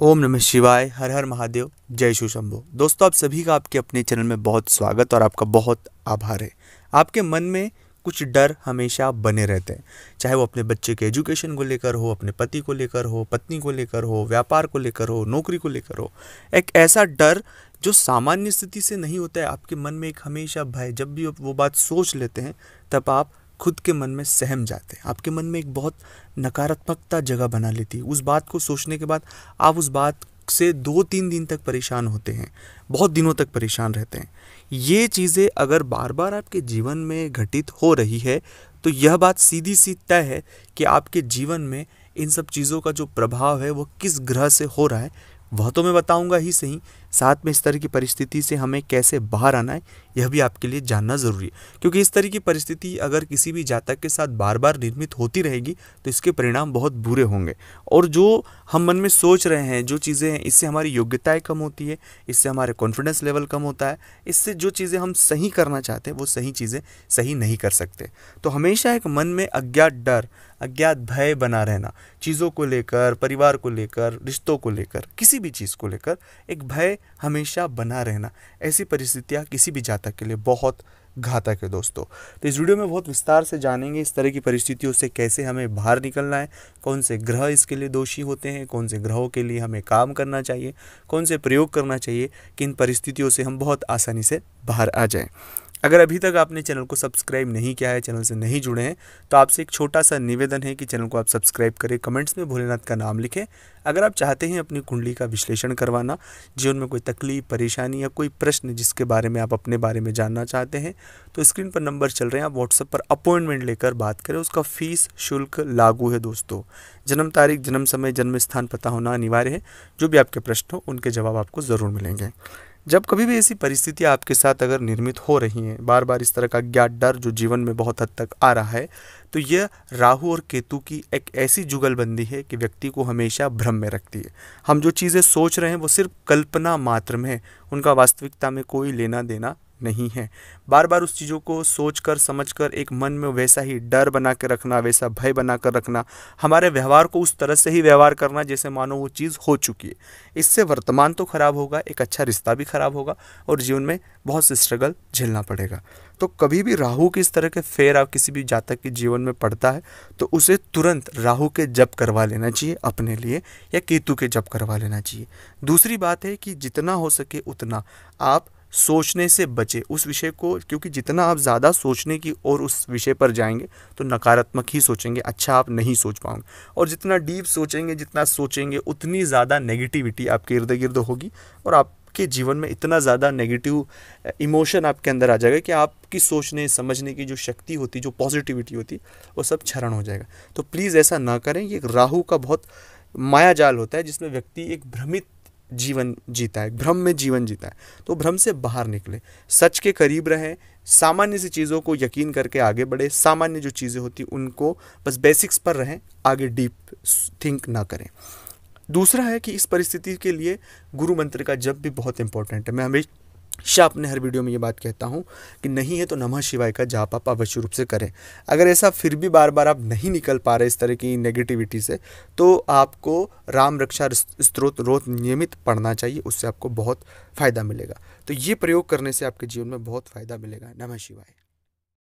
ओम नमः शिवाय, हर हर महादेव, जय शिव शंभो। दोस्तों, आप सभी का आपके अपने चैनल में बहुत स्वागत और आपका बहुत आभार है। आपके मन में कुछ डर हमेशा बने रहते हैं, चाहे वो अपने बच्चे के एजुकेशन को लेकर हो, अपने पति को लेकर हो, पत्नी को लेकर हो, व्यापार को लेकर हो, नौकरी को लेकर हो। एक ऐसा डर जो सामान्य स्थिति से नहीं होता है, आपके मन में एक हमेशा भय, जब भी आप वो बात सोच लेते हैं तब आप खुद के मन में सहम जाते हैं। आपके मन में एक बहुत नकारात्मकता जगह बना लेती है। उस बात को सोचने के बाद आप उस बात से 2-3 दिन तक परेशान होते हैं, बहुत दिनों तक परेशान रहते हैं। ये चीज़ें अगर बार बार आपके जीवन में घटित हो रही है तो यह बात सीधी सी तय है कि आपके जीवन में इन सब चीज़ों का जो प्रभाव है वो किस ग्रह से हो रहा है वह तो मैं बताऊंगा ही सही, साथ में इस तरह की परिस्थिति से हमें कैसे बाहर आना है यह भी आपके लिए जानना ज़रूरी है। क्योंकि इस तरह की परिस्थिति अगर किसी भी जातक के साथ बार बार निर्मित होती रहेगी तो इसके परिणाम बहुत बुरे होंगे। और जो हम मन में सोच रहे हैं, जो चीज़ें हैं, इससे हमारी योग्यताएं कम होती है, इससे हमारे कॉन्फिडेंस लेवल कम होता है, इससे जो चीज़ें हम सही करना चाहते हैं वो सही चीज़ें सही नहीं कर सकते। तो हमेशा एक मन में अज्ञात डर, अज्ञात भय बना रहना, चीज़ों को लेकर, परिवार को लेकर, रिश्तों को लेकर, किसी भी चीज़ को लेकर एक भय हमेशा बना रहना, ऐसी परिस्थितियाँ किसी भी जातक के लिए बहुत घातक है दोस्तों। तो इस वीडियो में बहुत विस्तार से जानेंगे इस तरह की परिस्थितियों से कैसे हमें बाहर निकलना है, कौन से ग्रह इसके लिए दोषी होते हैं, कौन से ग्रहों के लिए हमें काम करना चाहिए, कौन से प्रयोग करना चाहिए कि इन परिस्थितियों से हम बहुत आसानी से बाहर आ जाएं। अगर अभी तक आपने चैनल को सब्सक्राइब नहीं किया है, चैनल से नहीं जुड़े हैं, तो आपसे एक छोटा सा निवेदन है कि चैनल को आप सब्सक्राइब करें, कमेंट्स में भोलेनाथ का नाम लिखें। अगर आप चाहते हैं अपनी कुंडली का विश्लेषण करवाना, जीवन में कोई तकलीफ, परेशानी या कोई प्रश्न जिसके बारे में आप अपने बारे में जानना चाहते हैं, तो स्क्रीन पर नंबर चल रहे हैं, आप व्हाट्सएप पर अपॉइंटमेंट लेकर बात करें। उसका फीस शुल्क लागू है दोस्तों। जन्म तारीख, जन्म समय, जन्म स्थान पता होना अनिवार्य है। जो भी आपके प्रश्न हो उनके जवाब आपको ज़रूर मिलेंगे। जब कभी भी ऐसी परिस्थितियाँ आपके साथ अगर निर्मित हो रही हैं, बार बार इस तरह का अज्ञात डर जो जीवन में बहुत हद तक आ रहा है, तो यह राहु और केतु की एक ऐसी जुगलबंदी है कि व्यक्ति को हमेशा भ्रम में रखती है। हम जो चीज़ें सोच रहे हैं वो सिर्फ कल्पना मात्र में है, उनका वास्तविकता में कोई लेना देना नहीं है। बार बार उस चीज़ों को सोचकर समझकर एक मन में वैसा ही डर बना के रखना, वैसा भय बना कर रखना, हमारे व्यवहार को उस तरह से ही व्यवहार करना जैसे मानो वो चीज़ हो चुकी है। इससे वर्तमान तो खराब होगा, एक अच्छा रिश्ता भी खराब होगा और जीवन में बहुत से स्ट्रगल झेलना पड़ेगा। तो कभी भी राहु की इस तरह के फेर आप किसी भी जातक के जीवन में पड़ता है तो उसे तुरंत राहु के जप करवा लेना चाहिए अपने लिए, या केतु के जप करवा लेना चाहिए। दूसरी बात है कि जितना हो सके उतना आप सोचने से बचे उस विषय को, क्योंकि जितना आप ज़्यादा सोचने की और उस विषय पर जाएंगे तो नकारात्मक ही सोचेंगे, अच्छा आप नहीं सोच पाओगे। और जितना डीप सोचेंगे, जितना सोचेंगे, उतनी ज़्यादा नेगेटिविटी आपके इर्द गिर्द होगी और आपके जीवन में इतना ज़्यादा नेगेटिव इमोशन आपके अंदर आ जाएगा कि आपकी सोचने समझने की जो शक्ति होती, जो पॉजिटिविटी होती, वो सब क्षरण हो जाएगा। तो प्लीज़ ऐसा ना करें। ये राहु का बहुत माया जाल होता है जिसमें व्यक्ति एक भ्रमित जीवन जीता है, भ्रम में जीवन जीता है। तो भ्रम से बाहर निकले, सच के करीब रहें, सामान्य सी चीज़ों को यकीन करके आगे बढ़े। सामान्य जो चीज़ें होती उनको बस बेसिक्स पर रहें, आगे डीप थिंक ना करें। दूसरा है कि इस परिस्थिति के लिए गुरु मंत्र का जप भी बहुत इंपॉर्टेंट है। मैं हमेशा अपने हर वीडियो में ये बात कहता हूँ कि नहीं है तो नमः शिवाय का जाप आप अवश्य रूप से करें। अगर ऐसा फिर भी बार बार आप नहीं निकल पा रहे इस तरह की नेगेटिविटी से, तो आपको राम रक्षा स्तोत्र रोज नियमित पढ़ना चाहिए, उससे आपको बहुत फ़ायदा मिलेगा। तो ये प्रयोग करने से आपके जीवन में बहुत फ़ायदा मिलेगा। नमः शिवाय।